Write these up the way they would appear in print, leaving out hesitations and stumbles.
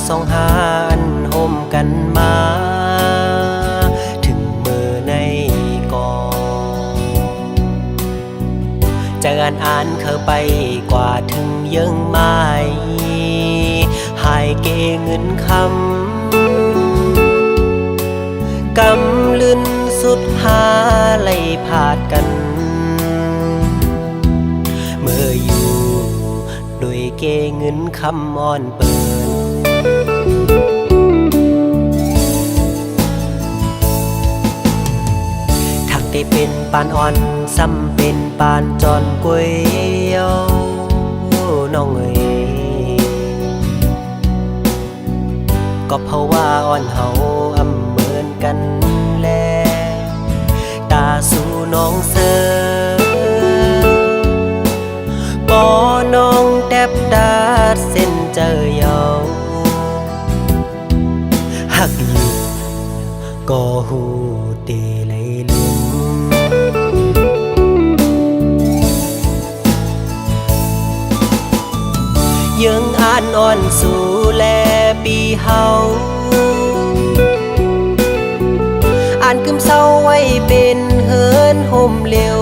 สองหาอันห่มกันมาถึงมือในก่อนจะอ่านเข้าไปกว่าถึงยังไม่หายเกเงินคำกำลืนสุดหาไล่ผาดกันเมื่ออยู่โดยเกเงินคำอ่อนเปินทักได้เป็นปานอ่อนซ้ำเป็นปานจอนก๋วยเตี๋ยวน้องเอ๋ยก็เพราะว่าอ่อนเฮาอำเหมือนกันแลตาสู่น้องเสือปอน้องแทบดาดเส้นเจอเยาหักอยู่ก็หูเตเลยลืมยังอ่านอ่อนสู่แลปีเฮาอ่านกึมเศร้าไว้เป็นเฮินห่มเร็ว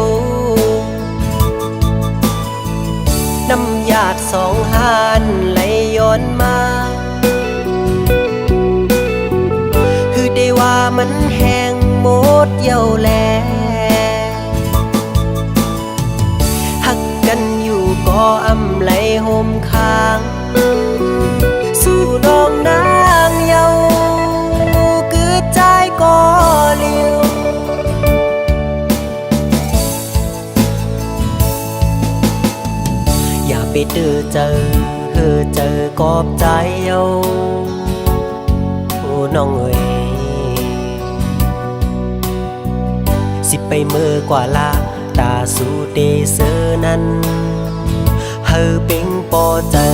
น้ำหยาดสองหานไหลย้อนมาคือได้ว่ามันแห้งหมดเยี่ยวแลหักกันอยู่ก็อำไหลห่มค้างสู่ดองนางเยาคือใจก็เลี้ยวอย่าไปเจอๆกอบใจเอาโอ้น้องเอ๋ยสิไปเมื่อกว่าละตาสู่เดเซอนั้นเฮอเป็งปอเจอ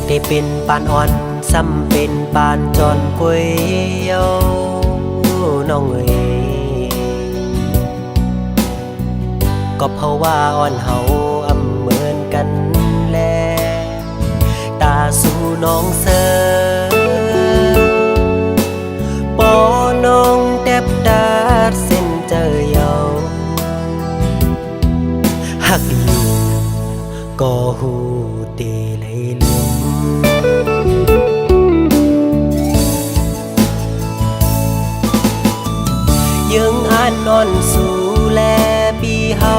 ได้เป็นปานอ่อนซ้ำเป็นปานจอนก๋วยเตี๋ยวน้องเอ๋ยก็เพราะว่าอ่อนเฮาอำเหมือนกันแลตาสู่น้องเสือปอน้องแทบดาดเส้นเจอเยาหักอยู่ก็หูเตเลยลืมยังอ่านนอนสู่แลปีเฮา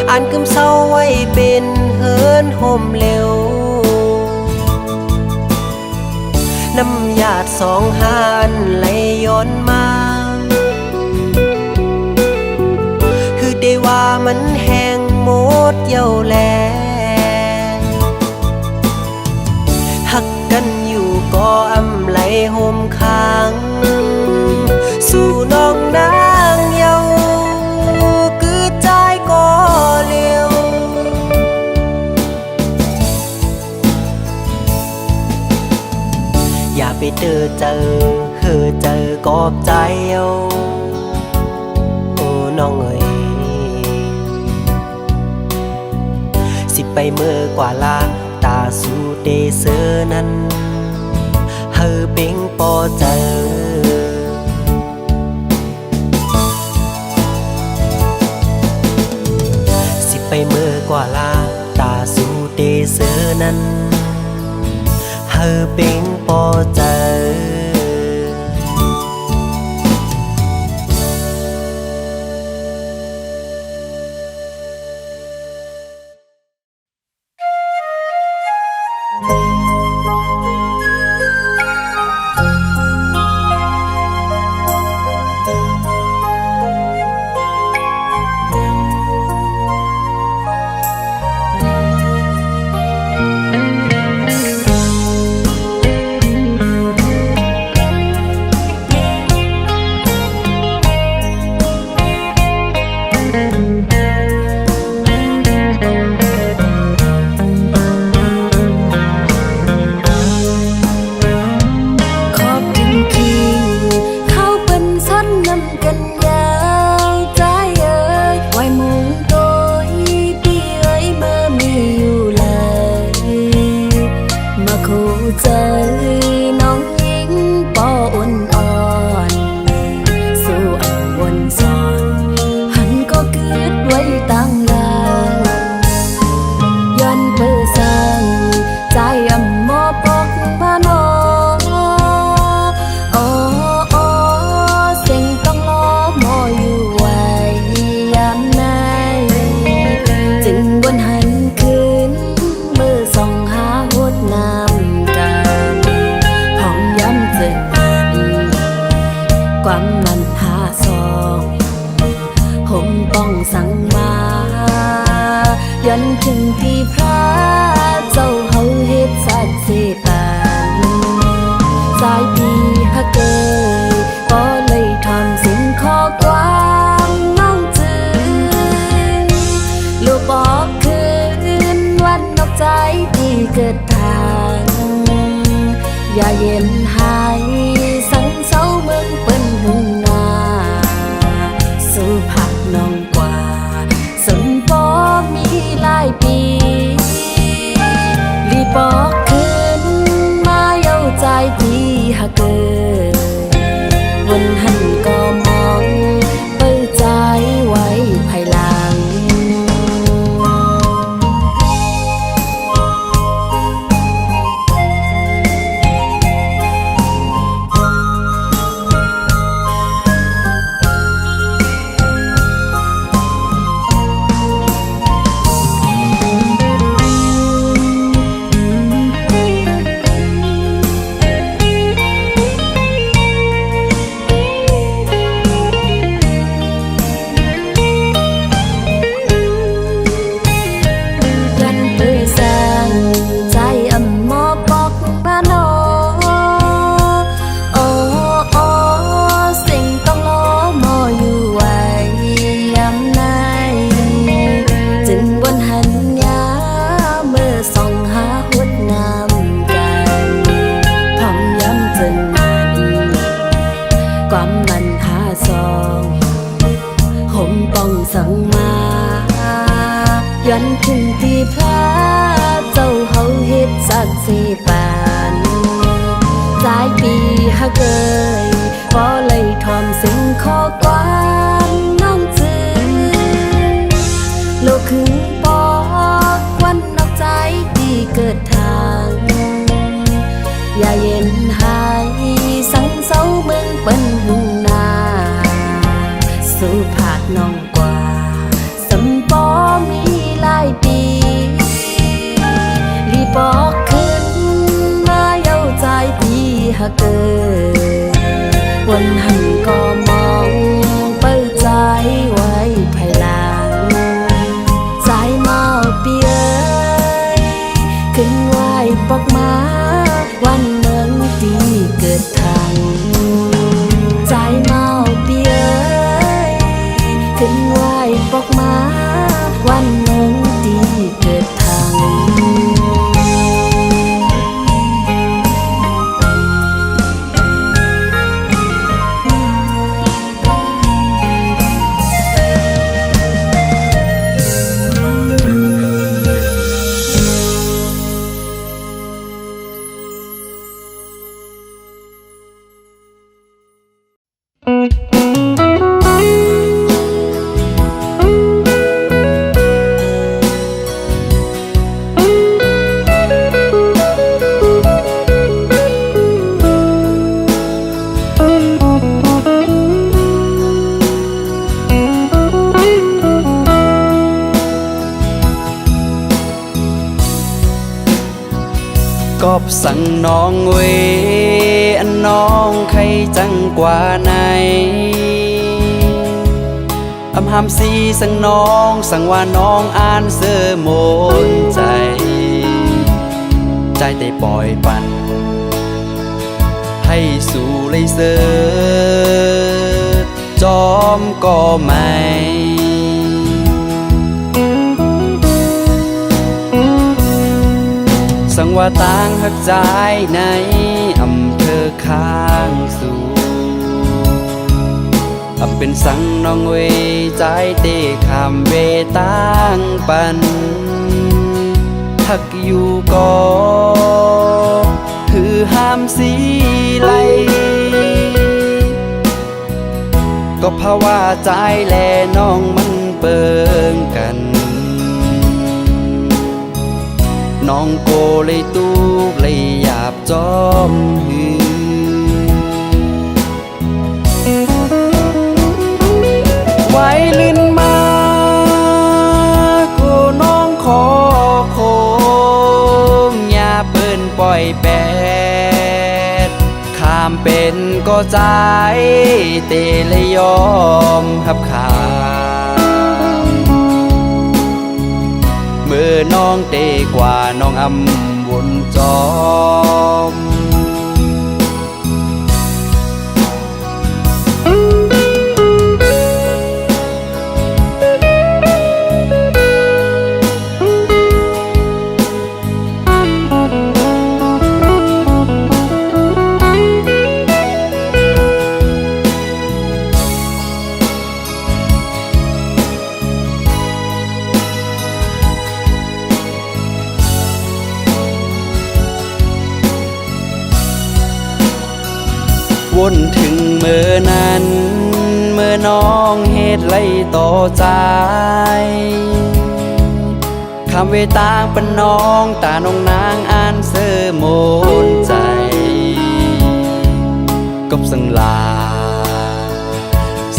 อ่านกึมเศร้าไว้เป็นเฮินห่มเร็วน้ำหยาดสองหานไหลย้อนมาคือได้ว่ามันแห้งหมดเยี่ยวแลหักกันอยู่ก็อำไหลห่มค้างสู่น้องนางเยาคือใจก็เลี้ยวอย่าไปเจอกอบใจเอาโอ้น้องเอ๋ยสิไปเมื่อกว่าละตาสู่เดเซอนั้นเฮอเป็งปอเจอสิไปเมื่อกว่าละตาสู่เดเซอนั้นเฮอเป็งปอเจอ ความมันหาซองผมต้องสั่งมายันถึงที่พระเจ้าเฮาเฮ็ดสัตว์เสตานสายปีฮักเกยก็เลยทำสิ่งข้อกว้างน้องจือลูกบอกคืนวันนอกใจที่เกิดทางอย่าเย็นหายสังเศร้าเมืองเปิ้นหุ่งนาสู่ผักน้องกว่าสมปอมีหลายปีรีบอกคืนมาเย้าใจที่หักเกิดวันหันก็มองเปิดใจไว้ภายหลังความมันหาซองผมต้องสั่งมายันถึงที่พระเจ้าเฮาเฮ็ดสักสิปานสายปีฮักเกยก็เลยทอมสิ่งข้อกว้างน้องจือโลกคึงปอกวันนอกใจที่เกิดทางอย่าเย็นหายสังเศร้าเมืองเปิ้นหุ่งนาสู่ผาดน้องกว่าสำปอมีหลายปีรีบอกคืนมาเย้าใจที่หักเกิดวันหันก็มองเปิดใจไว้ภายหลังใจเมาเปียขึ้นไหวปอกมาวันเมืองที่เกิดทางใจเมาเปียขึ้นไหวปอกมาวันเมืองที่เกิดทาง กอบสั่งน้องเวอันน้องใครจังกว่าไหนอำหามสีสั่งน้องสั่งว่าน้องอ่านเสื้อโมนใจใจได้ปล่อยปันให้สู่เลยเสือจอมก็ไม่สั่งว่าต่างหักใจในอำเภอข้างสู่เป็นสั่งน้องเวใจเตะคำเวต่างปันหักอยู่ก็คือห้ามสีไหลก็เพราะว่าใจแลน้องมันเปิงกันน้องโกเลยตูกเลยหยาบจอมหือไว้ลิ้นมาโกน้องขอโคมอย่าเปิ้นปล่อยแปดขาม ามเป็นก็ใจเตเลยยอมหับขาเมื่อน้องเตกว่าน้องอำวนจอมวนถึงเมื่อนั้นเมื่อน้องเหตุไล่ต่อใจคำเวตางเป็นน้องตาน้องนางอ่านเสื้อโมนใจกบสังลา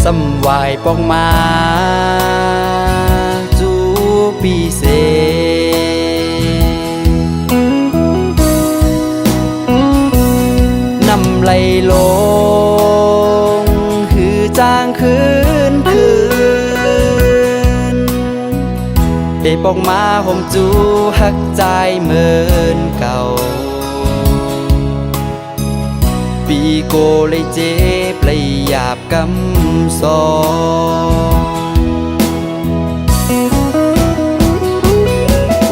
สำวายปองมาจูปีเซนำไหลลงคือจางคืนได้ปองมาห่มจูหักใจเหมือนเก่าปีโกเลยเจ็บเลยหยาบกำสอง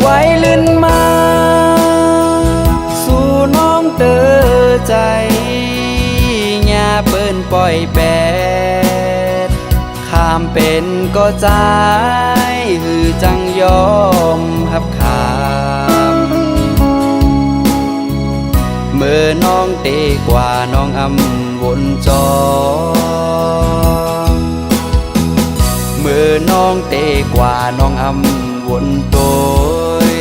ไว้ลื่นมาสู่น้องเตอใจหญ้าเปิ้นปล่อยแปดข้ามเป็นก็ใจหือจังยอมหับขามเมื่อน้องเตกว่าน้องอำวนจอเมื่อน้องเตกว่าน้องอำวนโตย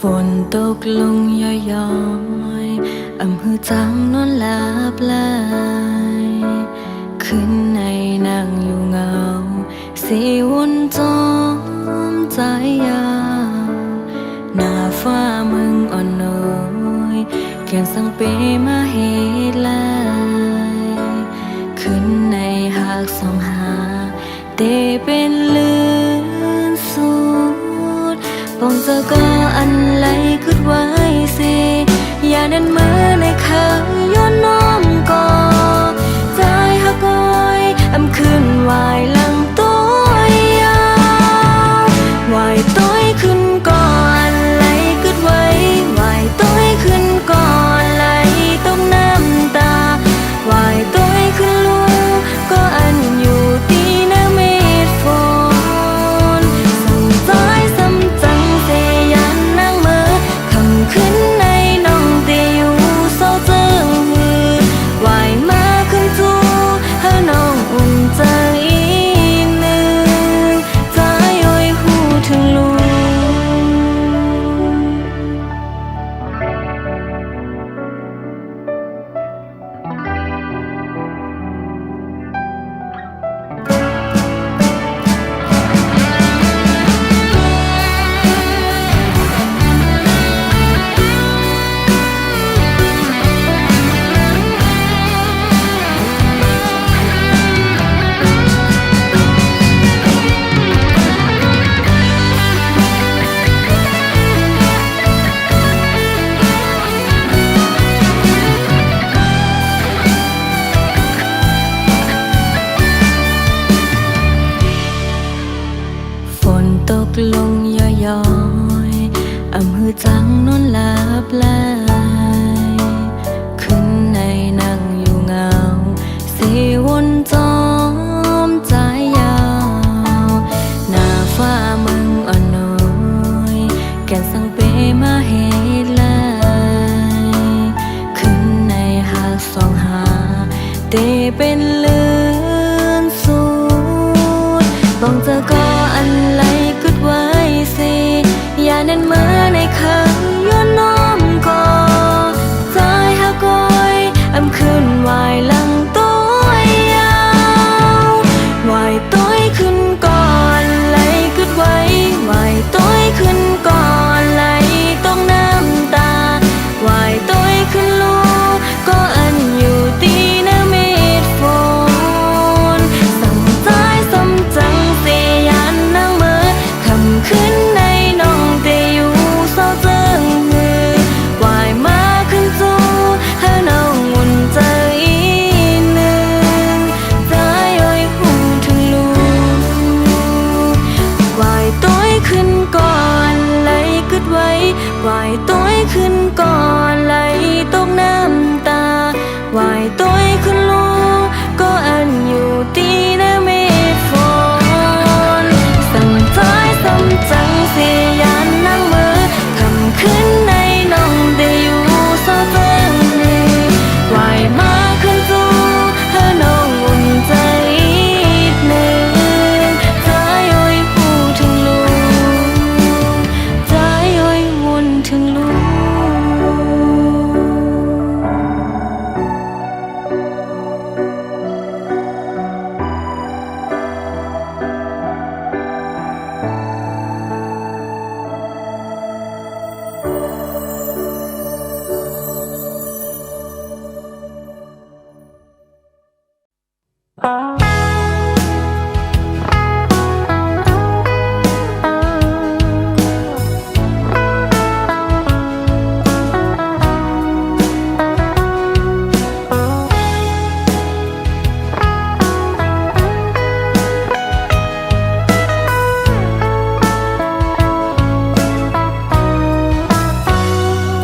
ฝนตกลงย้อยๆอำหือจังนอนหลับไหลขึ้นในนั่งอยู่เงาสีวนจอมใจยาวหน้าฟ้ามึงอ่อนน้อยเขียนสังเปมาเหตุลายขึ้นในหากสองหาเตเป็นลื่นสูดปองเจอก็อันไหลขึ้นไว้สิอย่านั้นเมื่อในข้างย้อนน้อมก่อใจหักก้อยอำขึ้นวายหลังตัวยาววายต้อยขึ้นก่อนไหลขึ้นไว้วายต้อยขึ้นก่อนไหลต้มน้ำ เป็นเลือนสูดต้องเจอก็อันไหลกึดไว้สิอย่านั้นเมื่อในขังย้อนน้อมก่อใจหากอยอำคืนวายหลังตัวยาววายต้อยขึ้นก่อนไหลกึดไว้วายต้อยขึ้นก่อนไหลต้องน้ำตาวายต้อยขึ้นลูกก็อันอยู่ตีนะเม็ดฝนสั่งใจสมจังเสียยันนางเมื่อคำขึ้นในน้องเตอยู่เศร้าเจิงมือวายมาขึ้นจูเธอน้องงุนใจหนึ่งใจอ้อยหูถึงลูกวายต้อยขึ้นก่อนไหลกึดไว้วายต้อยขึ้นก่อนไหลตกน้ำตาวายต้อยขึ้นลูกก็อันอยู่ตีนะเม็ดฝนสั่งใจสมจังเสียยันนางเมื่อคำขึ้นในน้องได้อยู่เศร้าเจิงหนึ่งวายมาขึ้นจูเธอน้องงุนใจหนึ่งใจอ้อยหูถึงลูกใจอ้อยวุ่นถึงลูก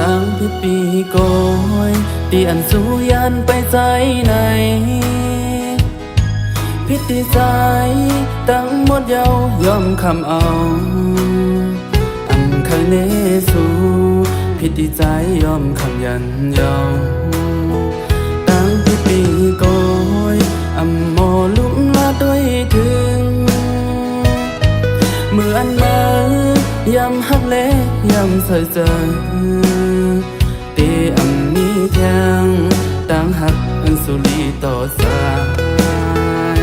ตั้งที่ปีโกยตีอันสู้ยันไปใจไหนพิธีใจตั้งหมดเยาวยอมคำเอาอันเคยเนสูพิธีใจยอมคำยันเยาตั้งที่ปีโกยอำโมลุ่มลาด้วยถึงเมื่ออันมายำหักเล็กยำใส่เจอตีอำนี้แทงตั้งหักอันสุรีต่อสาย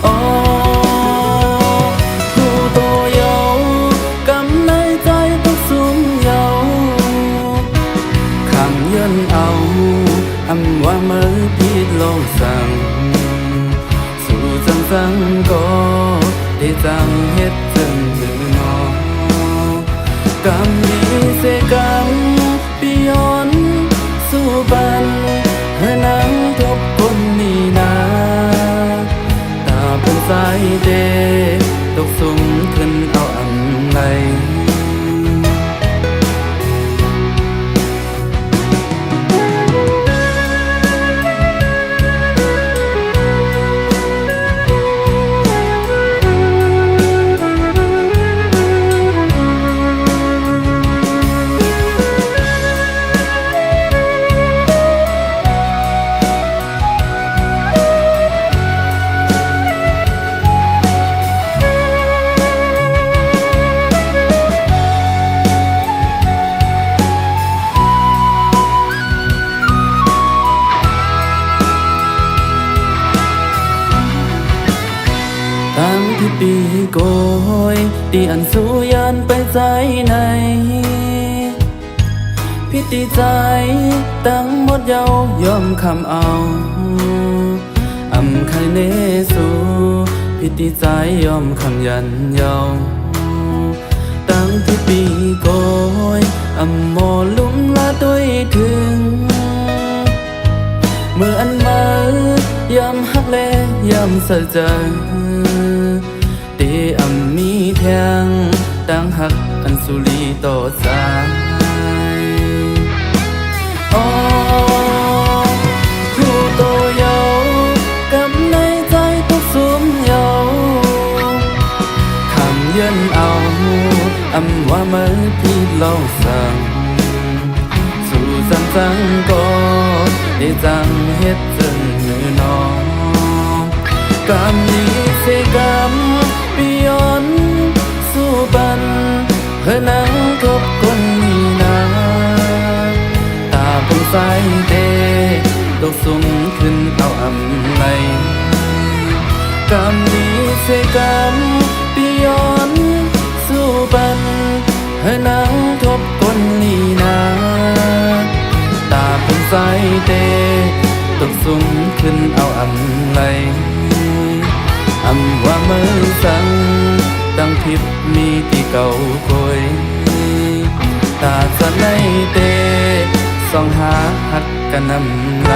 โอ้ผู้โตเยาวกำในใจทุกสุมเยาวขังเยินเอาอำว่าเมื่อผิดลงสั่งสู่จังสังก็ได้จังเฮ็ดจังหนึ่งนอกำดีเสกำปิยอนสู่บันเธอนั่งทบคนนี่นาตาเป็นสายเดตกสุ่มขึ้นเอาอันไหลตั้งที่ปีโกยตีอันสู้ยันไปใจไหนพิธีใจตั้งหมดเยาวยอมคำเอาอำใครเนสูพิธีใจยอมคำยันเยาตั้งที่ปีโกยอำโมลุ่มลาด้วยถึงเมื่ออันมายำหักเล็กยำใส่เจอตีอำมีแทงตั้งหักอันสุรีต่อสายโอ้ผู้โตเยาว์กำในใจทุกสุมเยาว์คำเยินเอาอำว่าเมื่อพี่เล่าสั่งสู่สังก็ได้จังเฮ็ดจัง กำนี้เสกำปิยอนสู้บันเพื่อนั่งทบกลนี่นาตาเป็นสายเดตกสุ่มขึ้นเอาอำไลกำนี้เสกำปิยอนสู้บันเพื่อนั่งทบกลนี่นาตาเป็นสายเดตกสุ่มขึ้นเอาอำไลอำว่ามือสั่งดังทิพย์มีที่เก่าคอยตาสะในเตส่องหาหักกันนำไหล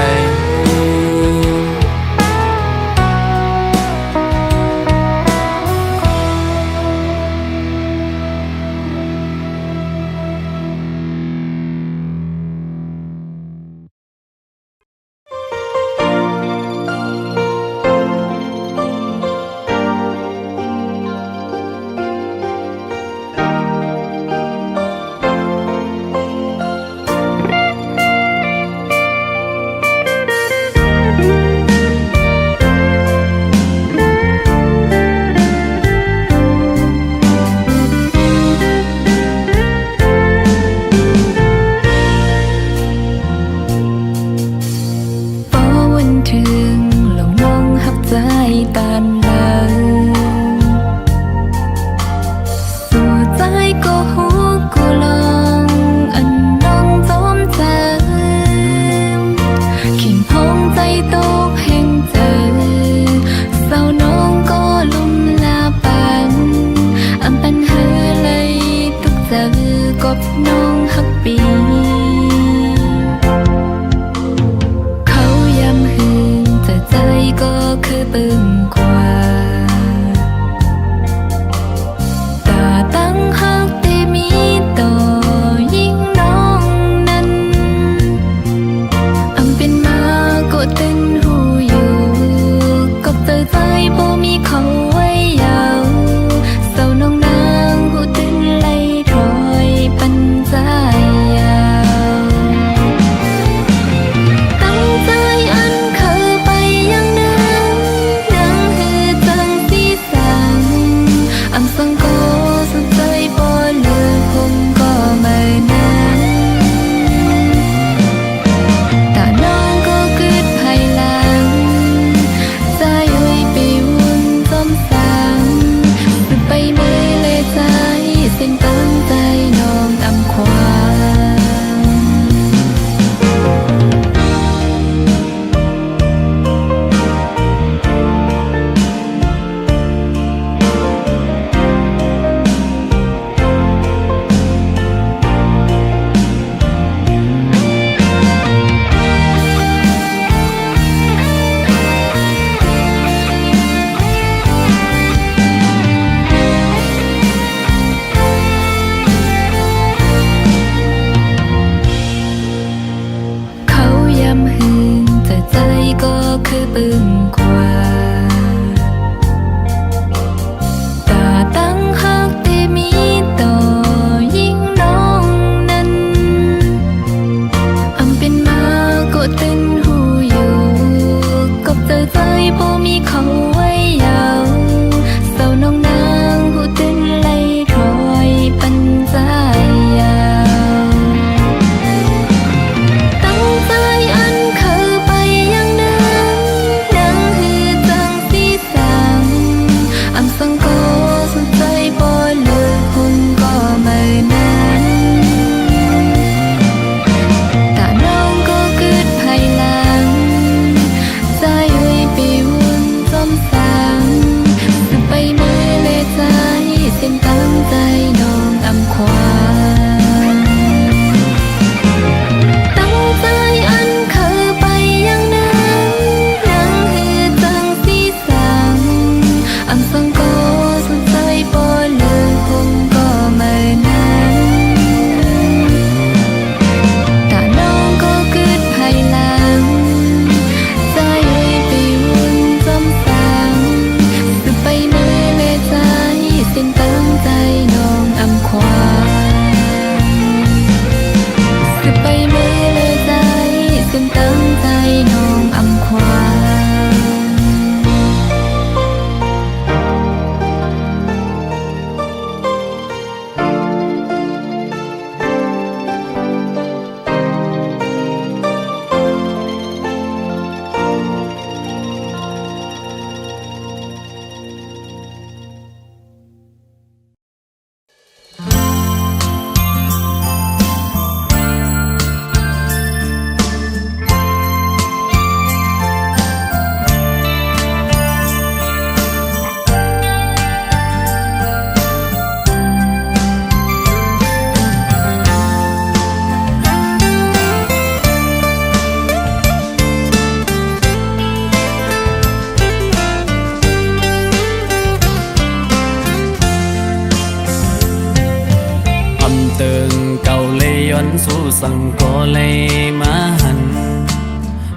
สั่งก็เลยมาหัน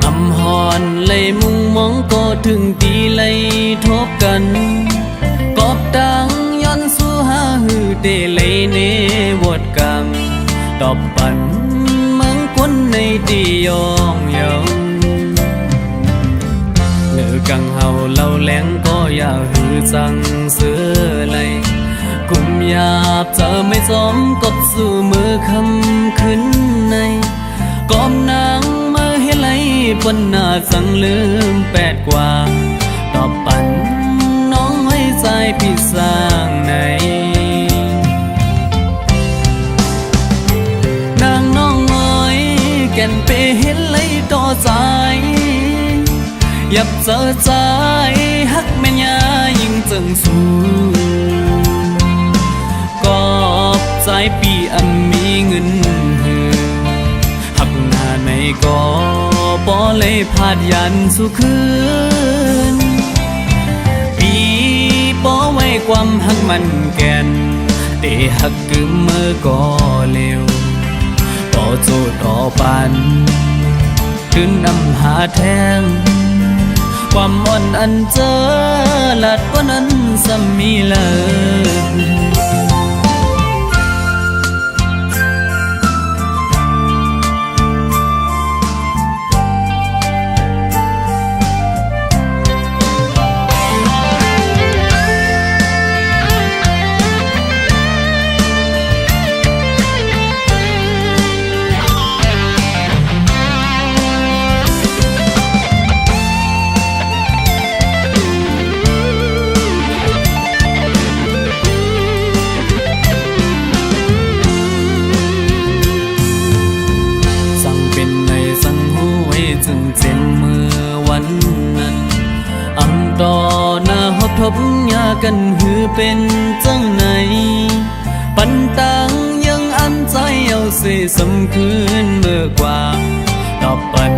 อำหอนเลยมุงมองก็ถึงตีเลยทบกันกอบดังย้อนสู้หาหือเดเลยเนวดกังตอบปันมังคนในตียองยองเนื้อกังเฮาเล่าแหลงก็อยากหือจังเสือเลยกุมหยาบเจอไม่สมกบสู่มือคำขึ้นในกอมนางมาให้ไหลปนหน้าสั่งลืมแปดกว่าตอบปันน้องไว้ใจพี่สร้างในนางน้องน้อยแก่นไปเห็นไหลต่อใจยับเจอใจฮักแม่ยายิ่งจังสูกอบใจปีอันมีเงินหือหักหน้าในก็ปอเลยพาดยันสู่คืนปีปอไว้ความหักมันแก่นเตหักกึมเมื่อก็เร็วต่อโจต่อปันขึ้นนำหาแทงความอ่อนอันเจอหลัดกว่านั้นสมีเลยจึงเจ็บเมื่อวันนั้นอำต่อหน้าหอบทบยากันหือเป็นจังไหนปันตังยังอันใจเอาเสียสำคืนเมื่อกว่าตอบปัน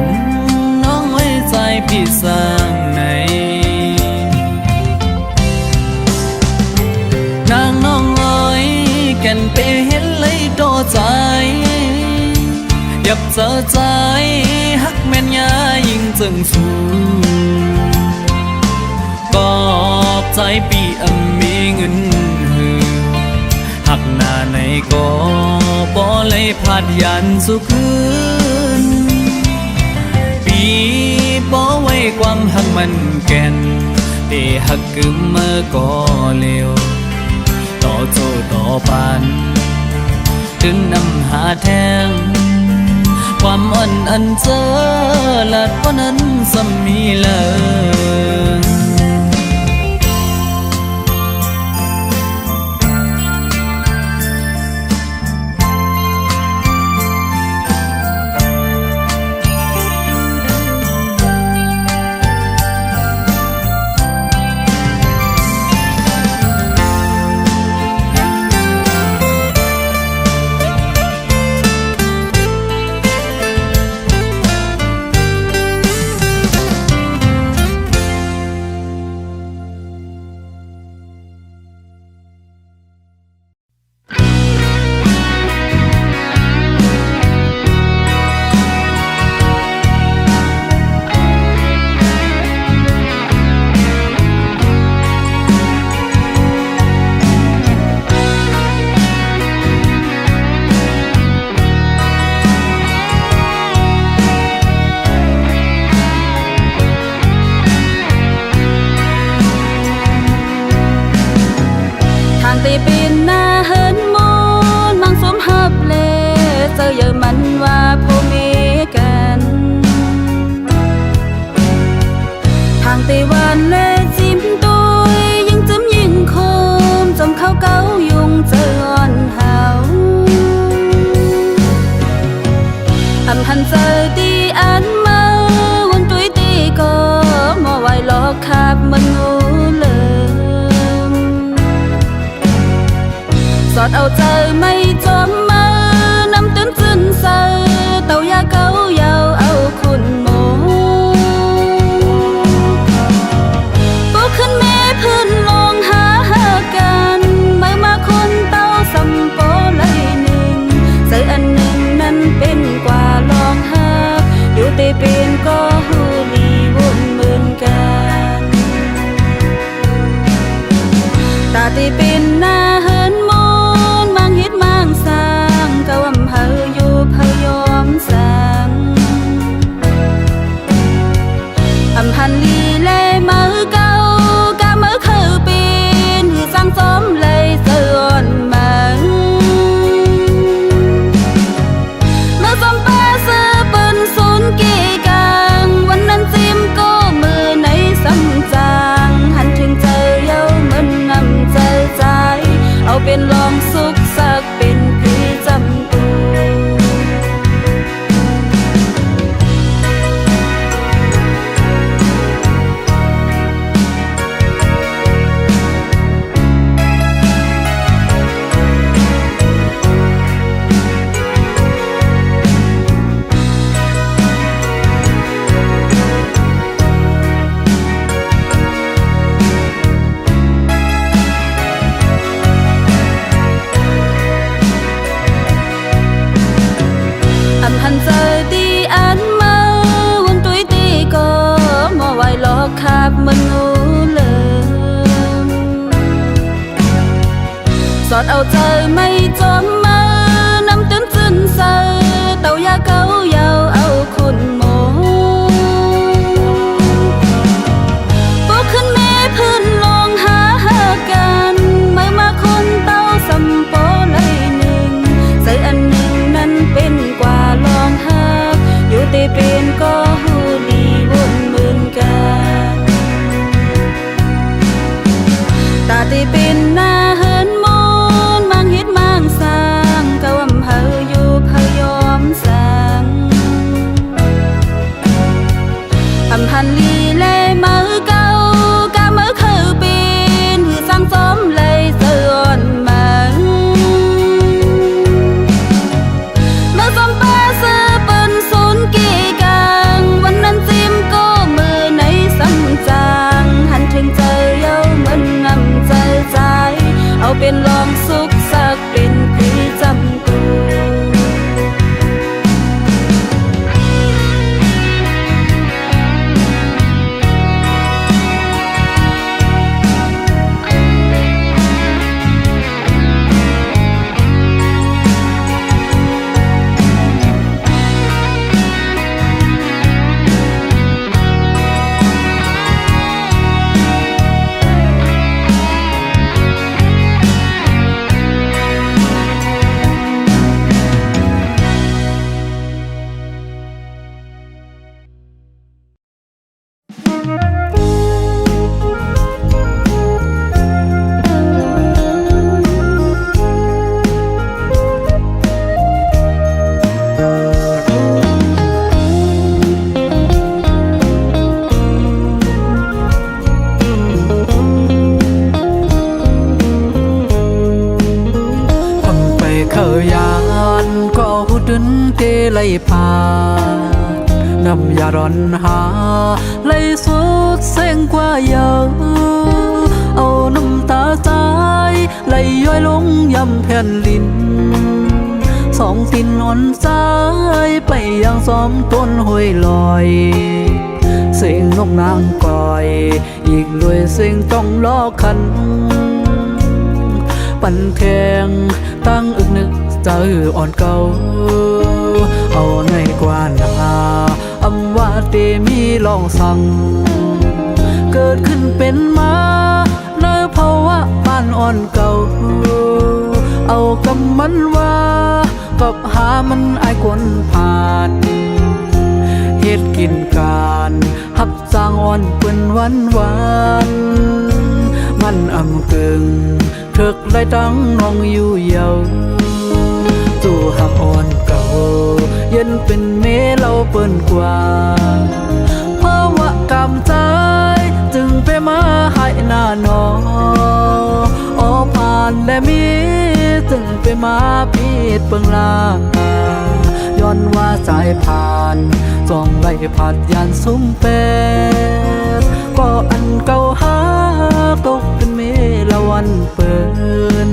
น้องไว้ใจพี่สร้างในนางน้องอ้อยแก่นไปเห็นเลยต่อใจยับเจอใจฮักแม่นยายิ่งจังสูกอบใจปีอันมีเงินหือหักหน้าในก็ปอเลยพาดยันสู่คืนปีปอไว้ความหักมันแก่นเตหักกึมเมื่อก็เร็วต่อโจต่อปันขึ้นนำหาแทงความอ่อนอันเจอหลัดกว่านั้นสมีเลยตีปีนหน้าเหินมนมังสมหับเลเจอเยอะมันว่าผู้มีกันทางตีวันเลจิ้มตุยยิ่งจำยิ่งคมจมเข้าเก้ายุงเจออ่อนเฮาอำหันเจอตีอันมาวนตุยตีก็มอไว้ลอกขับมันงูสอดเอาใจไม่จอมมานำตื้นจืนเซอเต่ายาเก้ายาวเอาคุณโมปุ๊ขึ้นแม่พื้นลงหากันเมื่อมาคนเต้าสัมโปเลยหนึ่งใจอันหนึ่งนั้นเป็น tàu trời mây chóm mơ năm tuyến chân sơ tàu ya câu yào ao khôn mồพวกขึ้นแม่พื้นลองหากันไม่มาคนเต้าสำโปเลยหนึ่งใส่อันหนึ่งนั้นเป็นกว่าลองหักอยู่ตีเป็นก็หูดีวนหมื่นกันตาตีเป็นหน้าเหินมนมังเฮ็ดมังสร้างกะวำเฮาอยู่พยอมสั่งอำพันลีเลมือเก่ากะมือคือเป็นหือสร้างซ้อมเลยเสื่อนมันเมื่อซ้อมป้าซื้อปืนศูนย์กี่กังวันนั้นซิมก็มือในซ้ำจางหันถึงเจอเย้ามันงำใจใจเอาเป็นลองสุขสักเป็นพี่จำตัวไล่พานำยาร้อนหาไล่สุดเส้งกว่าเยอะเอาน้ำตาใจไล่ย้อยลงยำแผ่นลินสองตินนอนใจไปยังซ้อมต้นห้วยลอยเสียงนกนางก่อยอีกด้วยเสียงต้องล้อคันปั่นแทงตั้งอึกนึกเจออ่อนเก่าเอาในกว่านาอำว่าเตมีลองสั่งเกิดขึ้นเป็นมาในภาวะบ้านอ่อนเก่าเอากำมันว่ากับหามันอายคนผ่านเฮ็ดกินการหับสร้างอ่อนเป็นวันมันอำกึ่งเถิกไล่ตั้งน้องอยู่เยาจู่หักอ่อนเก่าเย็นเป็นเมเราเปิ้นกว่าเพราะว่ากำใจจึงไปมาให้หน้าหนอผ่านและมีจึงไปมาพีดเปิงลาย้อนว่าสายผ่านจ้องไล่ผัดยานซุ้มเป็ดก็อันเก่าหาตกเป็นเมละวันเปิ้น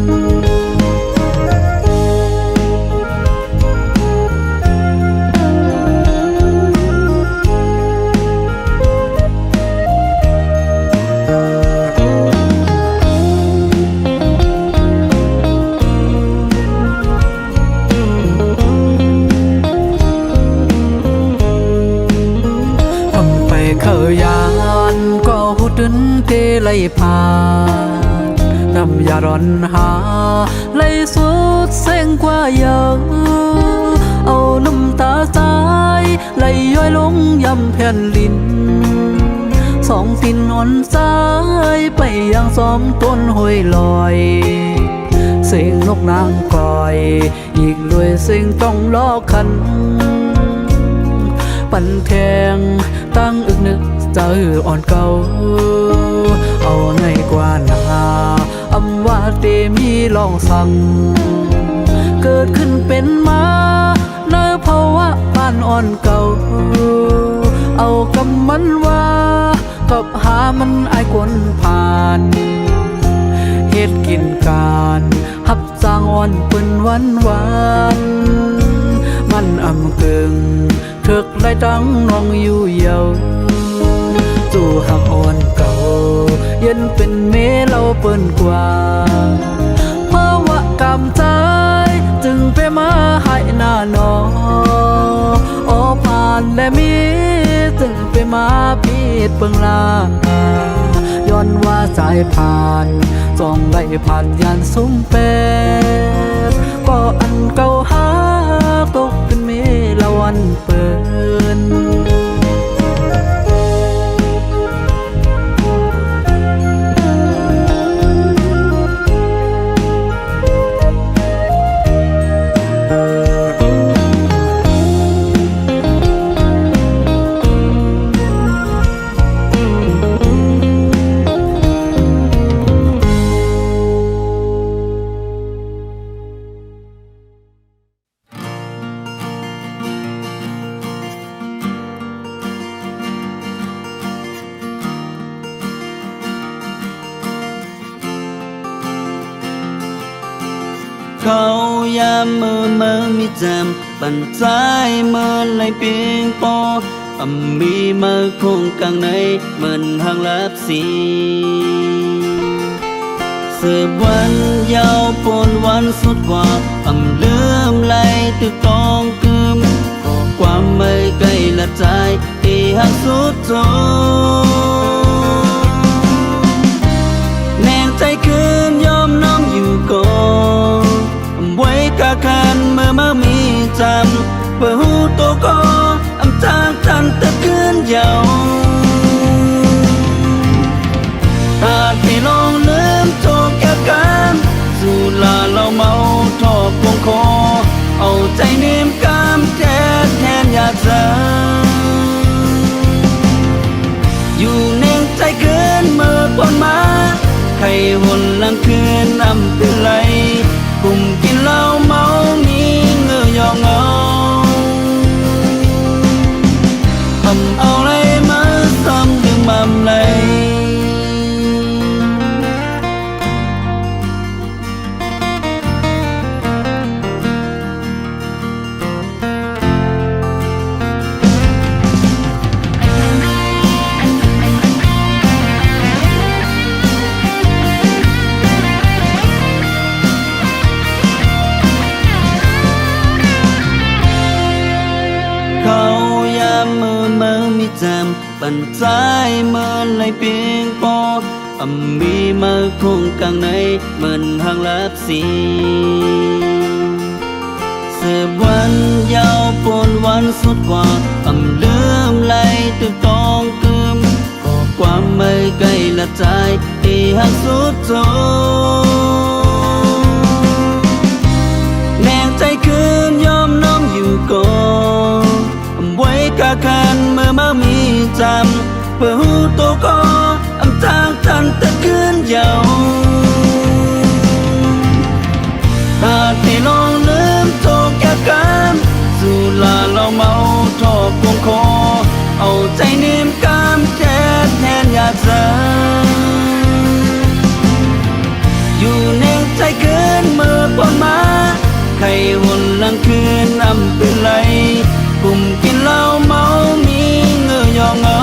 เตไล่พานำยาร้อนหาไล่สุดเส้งกว่าเยอะเอาน้ำตาใจไล่ย้อยลงยำแผ่นลินสองตินนอนใจไปยังซ้อมต้นห้วยลอยเสียงนกนางก่อยอีกด้วยเสียงต้องล้อคันปั่นแทงตั้งอึกนึกเจออ่อนเก่าเอาในกว่านาอำว่าเตมีลองสั่งเกิดขึ้นเป็นมาในภาวะบ้านอ่อนเก่าเอากำมันว่ากับหามันอายคนผ่านเฮ็ดกินการหับสร้างอ่อนเป็นวันมันอำกึ่งเถิกไล่ตั้งน้องอยู่เยาจู่หักอ่อนเก่าเย็นเป็นเมเราเปิ้นกว่าเพราะว่าก ำใจจึงไปมาให้หน้าหนอโอผ่านและมีจึงไปมาพีดเปิงลาย้อนว่าสายผ่านส่องไหลผ่านยันซุ้มเป็ดก็อันเก่าหาตกเป็นเมละวันเปินเขายามมือมีจำปั่นใจมือไหลเพียงปอมีมือคงกลางในเหมือนหางลับสีสืบวันยาวปนวันสุดกว่าเลื่อมไหลตึกตองคืมก็ความไม่ไกลละใจที่หักสุดโจแนงใจคืนยอมน้องอยู่ก่อนไว้กะคันเมื่อมามีจำเพื่อหูตัวก็จางทันตะคืนยาวหากที่ลองลืมโจกแก้กันสู่ลาเราเมาทอบวงคอเอาใจเนียมกามแทนอยากจะอยู่เน่งใจเกินเมื่อปนมาใครหุ่นลังคืนนำเป็นไรกลุ่มกินเหล้าเมามีเงือยองเงาทำเอาไรมาซ้ำดึงมั่มไหลเขายามมือมีจำปั่นใจมือไหลเพียงปอมีมือคงกลางในเหมือนหางลับสีสืบวันยาวปนวันสุดกว่าเลื่อมไหลตึกตองคืมก็ความไม่ไกลละใจที่หักสุดโจแนงใจคืนยอมน้องอยู่ก่อนไว้กะคันเมื่อมามีจำเพื่อหูตัวก็จางทันตะคืนยาวหากที่ลองลืมโจกแก้กันสู่ลาเราเมาทอบวงคอเอาใจเนียมกามแทนอยากจะอยู่เน่งใจเกินเมื่อปนมาใครหุ่นลังคืนนำเป็นไรกลุ่มกินเหล้าเมามีเงือยองเงา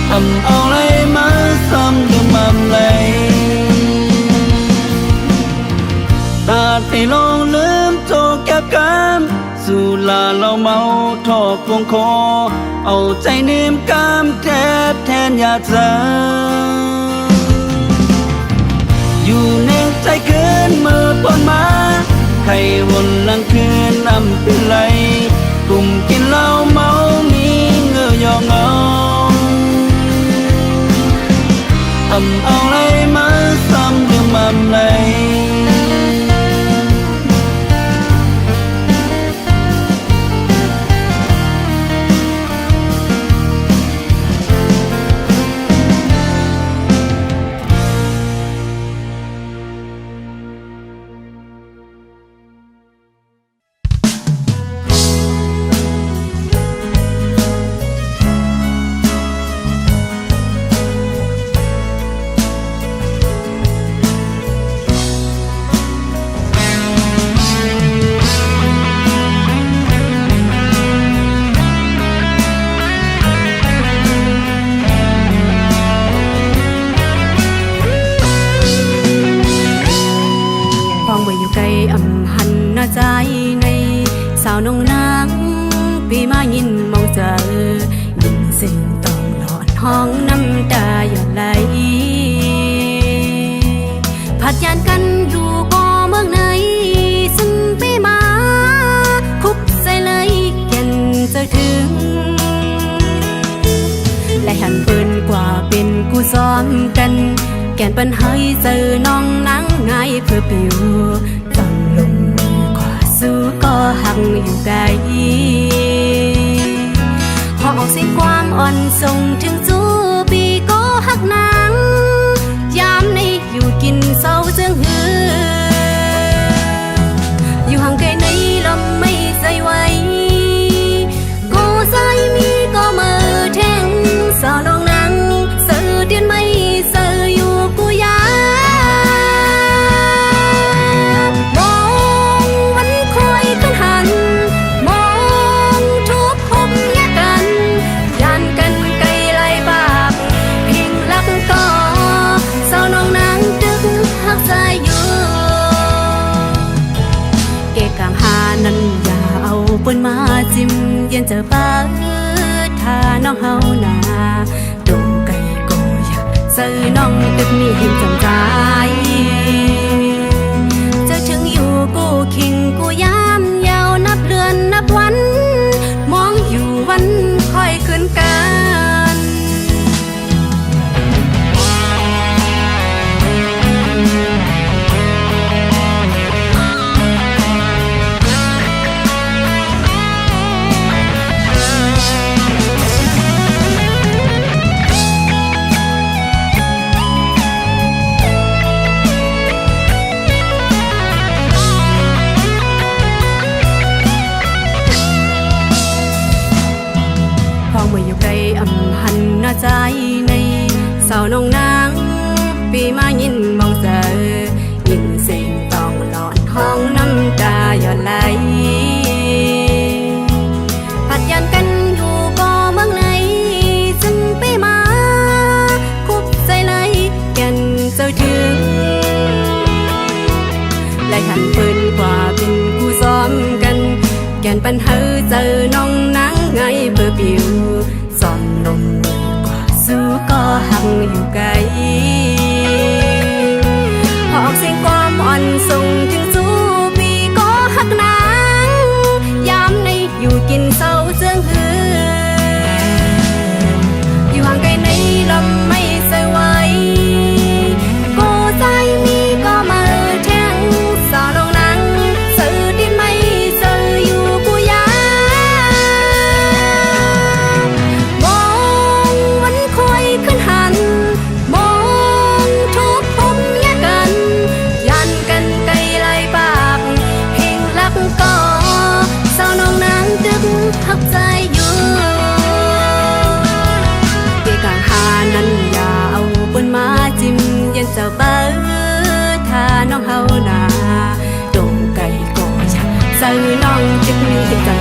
ทำเอาไรมาซ้ำดึงมั่มไหลตาที่ลองลืมโจกแก้กันสู่ลาเราเมาทอบวงคอเอาใจเนียมกามแทนอยากจะอยู่เน่งใจเกินเมื่อปนมาใครหุ่นลังคืนนำเป็นไรกลุ่มกินเหล้าเมามีเงือยองเงาทำเอาไรมาซ้ำดึงมั่มไหล าวน้องนางปีมายินมองเจอยินเสียงต้องหลอดห้องน้ำตาหยดไหลผัดยานกันอยู่ก็เมืองไหนซึ่งปีมาคุบใส่เลยแก่นจะถึงและหันเปินกว่าเป็นกูซ้อมกันแก่นปัญหาเจอน้องนั่งไงเพื่อปิวต้องลงมือกว่าสู้ก็หักอยู่ไกลพอออกเสียงความอ่อนส่งถึงจูปีก็หักนางยามในอยู่กินเศร้าเจืองหืออยู่ห่างไกลในลำไม่ใส่ไว้ก็ใส่มีก็มือแทงสาวน้องนางเสือเดียนไม่เสืออยู่กูยามองวันคอยขึ้นหันมองทุบพบแยกกันยานกันไกลไล่บากเพียงรักก็สาวน้องนางดึกหักใจอยู่เกะกลางหานั้นอย่าเอาปืนมาจิ้มเย็นเจอป้าถ้าน้องเฮาหนาดงไก่ก็อยากซื้อน้องตึกนี้เห็นจำใจจะถึงอยู่กูคิงกูยามยาวนับเดือนนับวันมองอยู่วันค่อยขึ้นกัน หันหน้าใจในสาวน้องนางปีมายินมองเจอยินเสียงต้องหลอดห้องน้ำตาหยดไหลผัดยันกันอยู่ก็เมืองไหนจึงปีมาคุบใจไหลแก่นเจ้าถึงและหันปืนกว่าเป็นกูซ้อมกันแก่นปัญหาเจอน้องนางไงเพื่อปิวซ่อนลมมือกว่าสู้ก็หักอยู่ไกลออกเสียงความอ่อนส่งถึงสู้ปีก็หักนางยามในอยู่กินเศร้าเจืองหืออยู่ห่างไกลในลำไม่ใส่ไว้ก็ใจมีก็มาแทงสาวลงนังสื่อดินไม่สื่ออยู่กูยามองวันคอยขึ้นหันมองทุกพบแยกกันยันกันไกลไล่ปากเพลงรักก็สาวน้องนางดึกหักใจอยู่เกะกลางหานั้นอย่าเอาปืนมาจิ้มยันเจ้าเบิดถ้าน้องเฮาหนาดงไก่ก็อยากซื้อน้องจึกมีจัง